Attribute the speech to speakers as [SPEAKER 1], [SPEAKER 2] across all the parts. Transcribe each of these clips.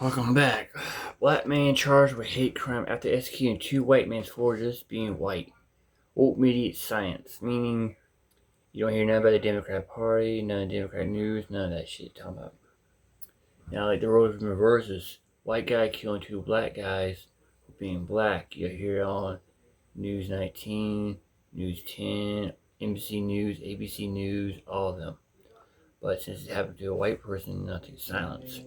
[SPEAKER 1] Welcome back. Black man charged with hate crime after executing two white men for just being white. Woke media science, meaning you don't hear nothing about the Democrat Party, none of the Democrat news, none of that shit. Talking about now, like the roles in reverses. White guy killing two black guys for being black. You hear it on News 19, News 10, NBC News, ABC News, all of them. But since it happened to a white person, nothing silence.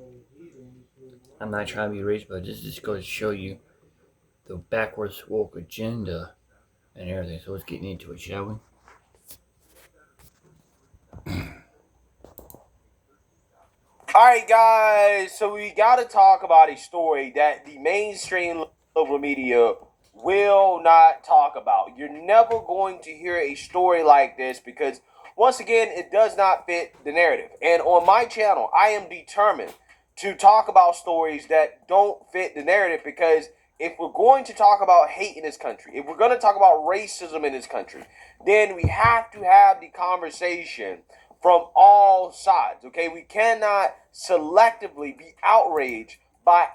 [SPEAKER 1] I'm not trying to be racist, but this just goes to show you the backwards woke agenda and everything. So let's get into it, shall we?
[SPEAKER 2] Alright guys, so we gotta talk about a story that the mainstream liberal media will not talk about. You're never going to hear a story like this because, once again, it does not fit the narrative. And on my channel, I am determined to talk about stories that don't fit the narrative because if we're going to talk about hate in this country, if we're going to talk about racism in this country, then we have to have the conversation from all sides, okay? We cannot selectively be outraged by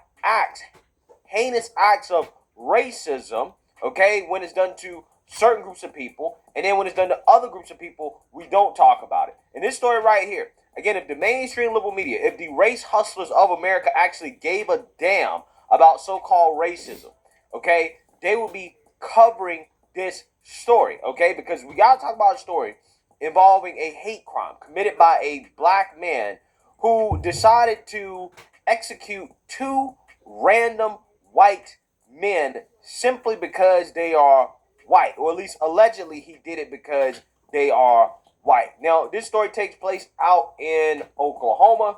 [SPEAKER 2] heinous acts of racism, okay, when it's done to certain groups of people, and then when it's done to other groups of people, we don't talk about it. In this story right here, again, if the mainstream liberal media, if the race hustlers of America actually gave a damn about so-called racism, okay, they will be covering this story, okay, because we got to talk about a story involving a hate crime committed by a black man who decided to execute two random white men simply because they are white, or at least allegedly he did it because they are white. Now, this story takes place out in Oklahoma,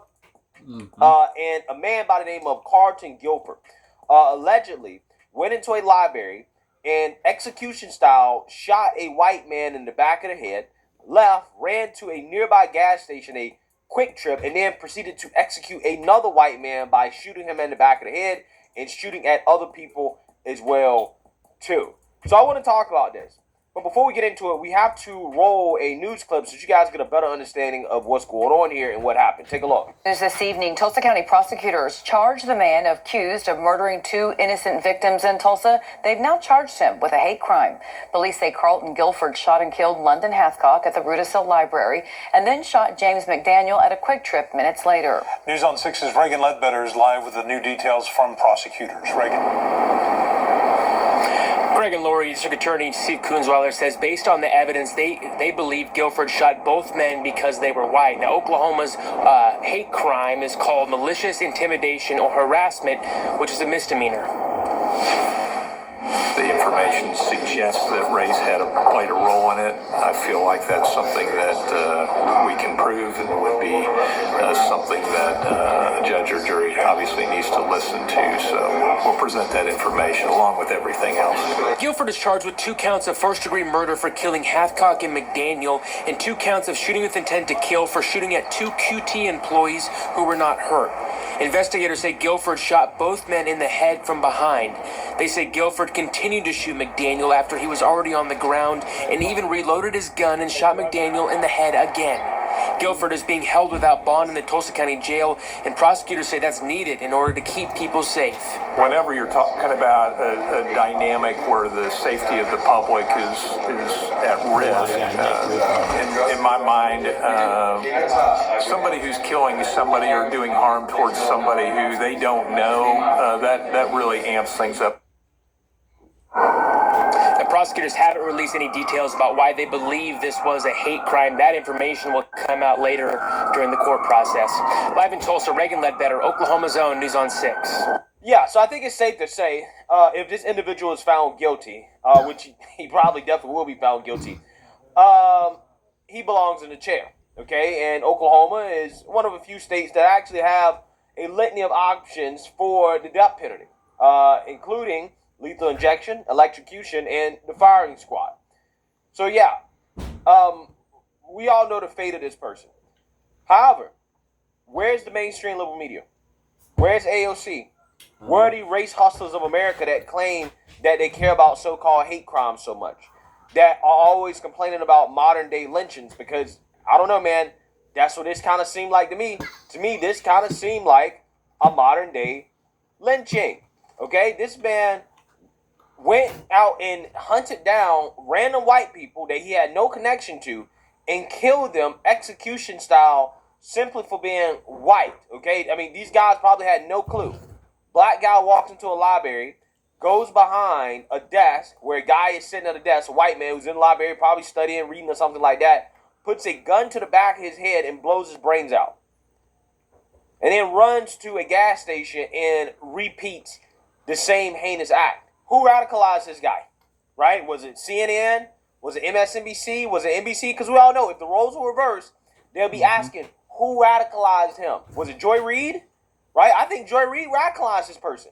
[SPEAKER 2] and a man by the name of Carlton Guilford allegedly went into a library and execution style shot a white man in the back of the head, left, ran to a nearby gas station, a Quick Trip, and then proceeded to execute another white man by shooting him in the back of the head and shooting at other people as well, too. So I want to talk about this. But before we get into it, we have to roll a news clip so you guys get a better understanding of what's going on here and what happened. Take a look.
[SPEAKER 3] This evening, Tulsa County prosecutors charged the man accused of murdering two innocent victims in Tulsa. They've now charged him with a hate crime. Police say Carlton Guilford shot and killed London Hathcock at the Rudisill Library and then shot James McDaniel at a Quick Trip minutes later.
[SPEAKER 4] News on 6's Reagan Ledbetter is live with the new details from prosecutors. Reagan.
[SPEAKER 5] Greg and Lori, District Attorney Steve Kunzweiler says based on the evidence, they believe Guilford shot both men because they were white. Now, Oklahoma's hate crime is called malicious intimidation or harassment, which is a misdemeanor.
[SPEAKER 4] The information suggests that race played a role in it. I feel like that's something that we can prove and would be something that a judge or jury obviously needs to listen to. So we'll present that information along with everything else.
[SPEAKER 5] Guilford is charged with 2 counts of first-degree murder for killing Hathcock and McDaniel and 2 counts of shooting with intent to kill for shooting at 2 QT employees who were not hurt. Investigators say Guilford shot both men in the head from behind. They say Guilford continued to shoot McDaniel after he was already on the ground and even reloaded his gun and shot McDaniel in the head again. Guilford is being held without bond in the Tulsa County Jail, and prosecutors say that's needed in order to keep people safe.
[SPEAKER 4] Whenever you're talking about a dynamic where the safety of the public is at risk, in my mind, somebody who's killing somebody or doing harm towards somebody who they don't know, that really amps things up.
[SPEAKER 5] The prosecutors haven't released any details about why they believe this was a hate crime. That information will come out later during the court process. Live in Tulsa, Reagan Ledbetter, Oklahoma's own News on 6.
[SPEAKER 2] Yeah, so I think it's safe to say if this individual is found guilty, which he probably definitely will be found guilty, he belongs in the chair, okay? And Oklahoma is one of a few states that actually have a litany of options for the death penalty, including lethal injection, electrocution, and the firing squad. So yeah, we all know the fate of this person. However, where's the mainstream liberal media? Where's AOC? Where are the race hustlers of America that claim that they care about so-called hate crimes so much? That are always complaining about modern-day lynchings? Because, I don't know, man, that's what this kind of seemed like to me. To me, this kind of seemed like a modern-day lynching. Okay, this man went out and hunted down random white people that he had no connection to and killed them execution style simply for being white. Okay, I mean, these guys probably had no clue. Black guy walks into a library, goes behind a desk where a guy is sitting at a desk, a white man who's in the library, probably studying, reading, or something like that, puts a gun to the back of his head and blows his brains out. And then runs to a gas station and repeats the same heinous act. Who radicalized this guy? Right? Was it CNN? Was it MSNBC? Was it NBC? Because we all know if the roles were reversed, they'll be asking who radicalized him. Was it Joy Reid? Right? I think Joy Reid radicalized this person.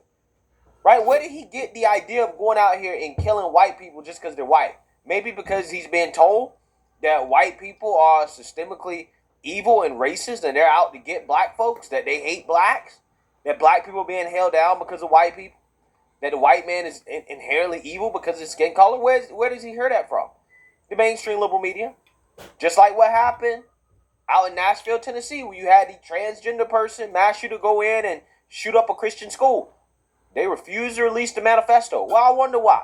[SPEAKER 2] Right? Where did he get the idea of going out here and killing white people just because they're white? Maybe because he's been told that white people are systemically evil and racist and they're out to get black folks, that they hate blacks, that black people are being held down because of white people, that the white man is inherently evil because of his skin color. Where does he hear that from? The mainstream liberal media. Just like what happened out in Nashville, Tennessee, where you had the transgender person mass shooter go in and shoot up a Christian school. They refused to release the manifesto. Well, I wonder why.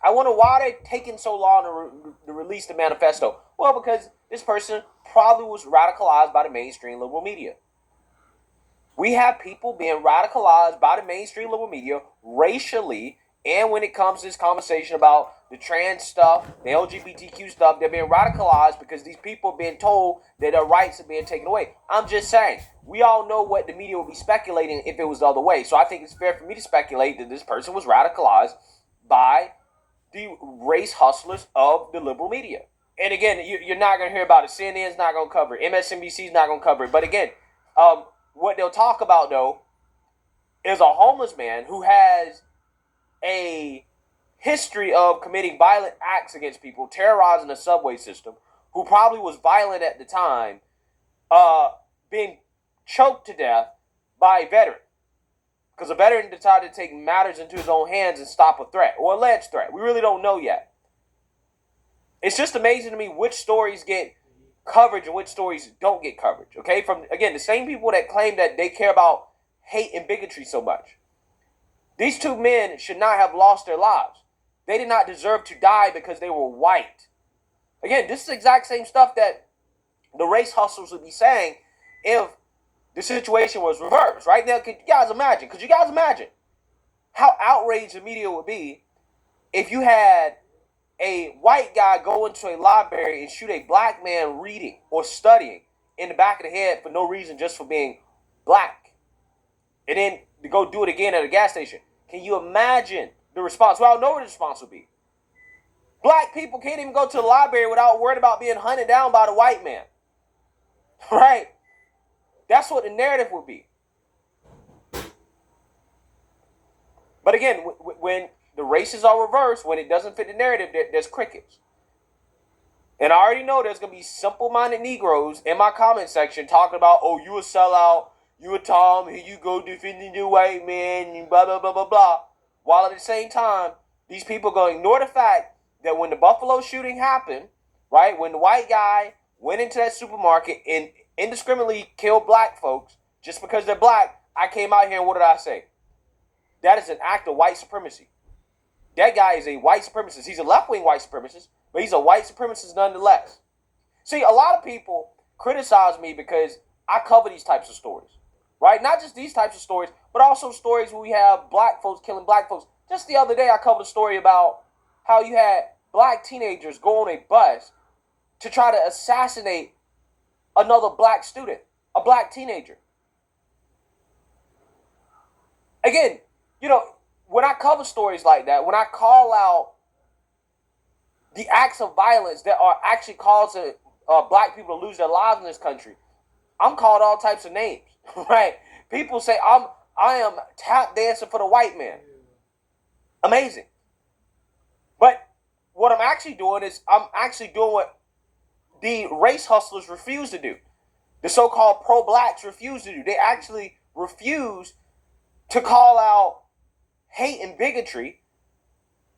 [SPEAKER 2] I wonder why they're taking so long to release the manifesto. Well, because this person probably was radicalized by the mainstream liberal media. We have people being radicalized by the mainstream liberal media racially, and when it comes to this conversation about the trans stuff, the LGBTQ stuff, they're being radicalized because these people are being told that their rights are being taken away. I'm just saying, we all know what the media would be speculating if it was the other way. So I think it's fair for me to speculate that this person was radicalized by the race hustlers of the liberal media. And again, you're not going to hear about it. CNN's not going to cover it. MSNBC's not going to cover it. But again, what they'll talk about, though, is a homeless man who has a history of committing violent acts against people, terrorizing the subway system, who probably was violent at the time, being choked to death by a veteran. Because a veteran decided to take matters into his own hands and stop a threat, or alleged threat. We really don't know yet. It's just amazing to me which stories get coverage and which stories don't get coverage. Okay, from, again, the same people that claim that they care about hate and bigotry so much. These two men should not have lost their lives. They did not deserve to die because they were white. Again, this is the exact same stuff that the race hustlers would be saying if the situation was reversed. Right now, could you guys imagine? Could you guys imagine how outraged the media would be if you had a white guy go into a library and shoot a black man reading or studying in the back of the head for no reason, just for being black, and then to go do it again at a gas station? Can you imagine the response? Well, I know what the response would be. Black people can't even go to the library without worried about being hunted down by the white man. Right? That's what the narrative would be. But again, when the races are reversed, when it doesn't fit the narrative, there's crickets. And I already know there's going to be simple-minded Negroes in my comment section talking about, oh, you a sellout, you a Tom, here you go defending the white man, and blah, blah, blah, blah, blah. While at the same time, these people are going to ignore the fact that when the Buffalo shooting happened, right, when the white guy went into that supermarket and indiscriminately killed black folks just because they're black, I came out here and what did I say? That is an act of white supremacy. That guy is a white supremacist. He's a left-wing white supremacist, but he's a white supremacist nonetheless. See, a lot of people criticize me because I cover these types of stories. Right? Not just these types of stories, but also stories where we have black folks killing black folks. Just the other day, I covered a story about how you had black teenagers go on a bus to try to assassinate another black student, a black teenager. Again, you know, when I cover stories like that, when I call out the acts of violence that are actually causing black people to lose their lives in this country, I'm called all types of names. Right? People say I am tap dancing for the white man. Amazing. But what I'm actually doing is I'm actually doing what the race hustlers refuse to do. The so-called pro-blacks refuse to do. They actually refuse to call out hate and bigotry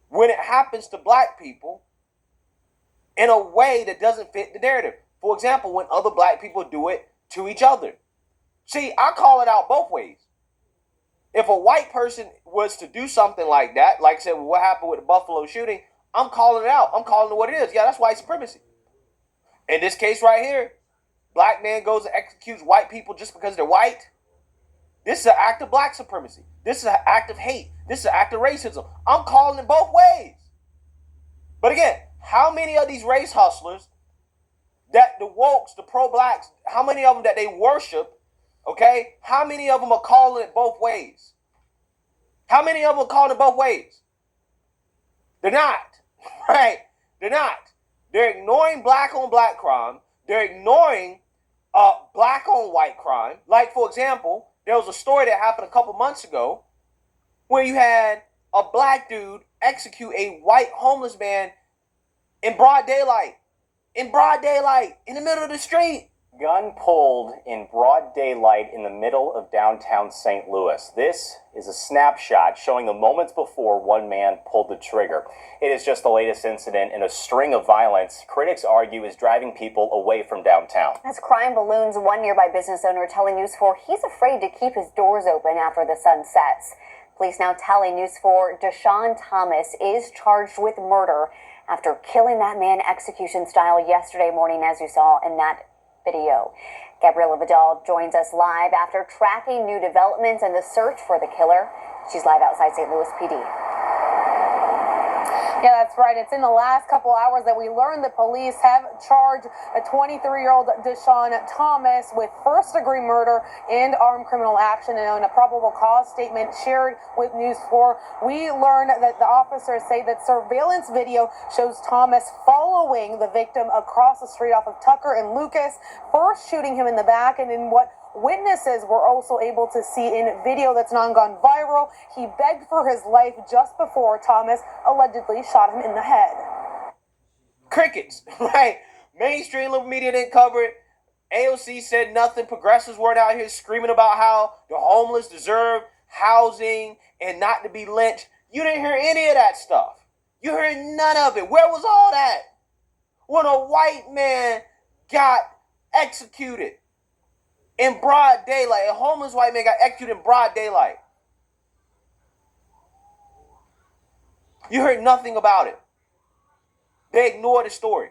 [SPEAKER 2] when it happens to black people in a way that doesn't fit the narrative. For example, when other black people do it to each other. See, I call it out both ways. If a white person was to do something like that, like I said, what happened with the Buffalo shooting, I'm calling it out. I'm calling it what it is. Yeah, that's white supremacy. In this case right here, black man goes and executes white people just because they're white. This is an act of black supremacy. This is an act of hate. This is an act of racism. I'm calling it both ways. But again, how many of these race hustlers that the wokes, the pro-blacks, how many of them that they worship, okay, how many of them are calling it both ways? How many of them are calling it both ways? They're not, right? They're not. They're ignoring black on black crime. They're ignoring black on white crime. Like, for example, there was a story that happened a couple months ago where you had a black dude execute a white homeless man in broad daylight. In broad daylight, in the middle of the street.
[SPEAKER 6] Gun pulled in broad daylight in the middle of downtown St. Louis. This is a snapshot showing the moments before one man pulled the trigger. It is just the latest incident in a string of violence critics argue is driving people away from downtown.
[SPEAKER 7] As crime balloons, one nearby business owner telling News 4 he's afraid to keep his doors open after the sun sets. Police now telling News 4 Deshaun Thomas is charged with murder after killing that man execution style yesterday morning, as you saw in that video. Gabriela Vidal joins us live after tracking new developments in the search for the killer. She's live outside St. Louis PD.
[SPEAKER 8] Yeah, that's right. It's in the last couple hours that we learned that police have charged a 23-year-old Deshaun Thomas with first-degree murder and armed criminal action. And in a probable cause statement shared with News 4, we learned that the officers say that surveillance video shows Thomas following the victim across the street off of Tucker and Lucas, first shooting him in the back, and in what witnesses were also able to see in video that's now gone viral, he begged for his life just before Thomas allegedly shot him in the head.
[SPEAKER 2] Crickets, right? Mainstream liberal media didn't cover it. AOC said nothing. Progressives weren't out here screaming about how the homeless deserve housing and not to be lynched. You didn't hear any of that stuff. You heard none of it. Where was all that? When a white man got executed in broad daylight. A homeless white man got executed in broad daylight. You heard nothing about it. They ignored the story.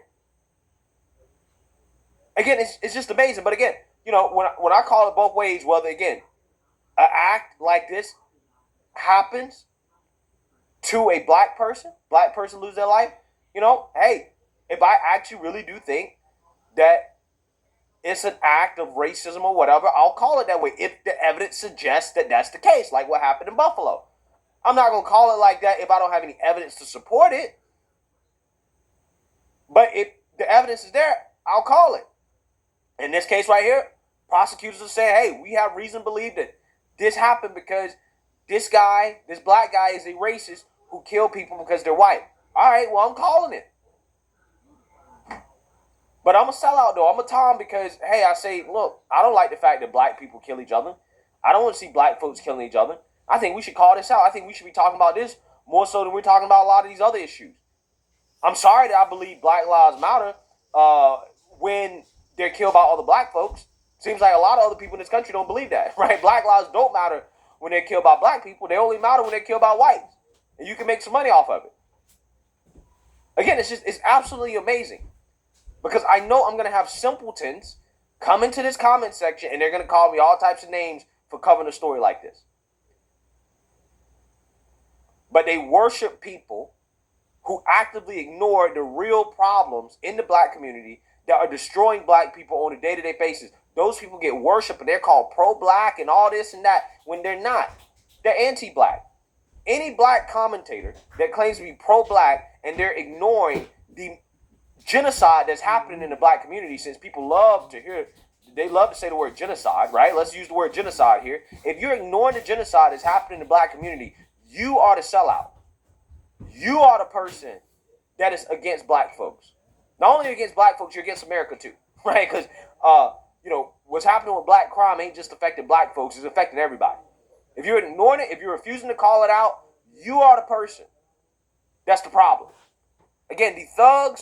[SPEAKER 2] Again, it's just amazing. But again, you know, when I call it both ways, whether, again, an act like this happens to a black person lose their life, you know, hey, if I actually really do think that it's an act of racism or whatever, I'll call it that way if the evidence suggests that that's the case, like what happened in Buffalo. I'm not going to call it like that if I don't have any evidence to support it. But if the evidence is there, I'll call it. In this case right here, prosecutors are saying, hey, we have reason to believe that this happened because this guy, this black guy, is a racist who killed people because they're white. All right, well, I'm calling it. But I'm a sellout, though. I'm a Tom because, hey, I say, look, I don't like the fact that black people kill each other. I don't want to see black folks killing each other. I think we should call this out. I think we should be talking about this more so than we're talking about a lot of these other issues. I'm sorry that I believe Black Lives Matter when they're killed by other black folks. Seems like a lot of other people in this country don't believe that, right? Black lives don't matter when they're killed by black people. They only matter when they're killed by whites. And you can make some money off of it. Again, it's absolutely amazing. Because I know I'm going to have simpletons come into this comment section and they're going to call me all types of names for covering a story like this. But they worship people who actively ignore the real problems in the black community that are destroying black people on a day-to-day basis. Those people get worshiped and they're called pro-black and all this and that when they're not. They're anti-black. Any black commentator that claims to be pro-black and they're ignoring the genocide that's happening in the black community, since people love to say the word genocide, right? Let's use the word genocide here. If you're ignoring the genocide that's happening in the black community, you are the sellout. You are the person that is against black folks. Not only against black folks, you're against America too, right? Because, what's happening with black crime ain't just affecting black folks, it's affecting everybody. If you're ignoring it, if you're refusing to call it out, you are the person that's the problem. Again, the thugs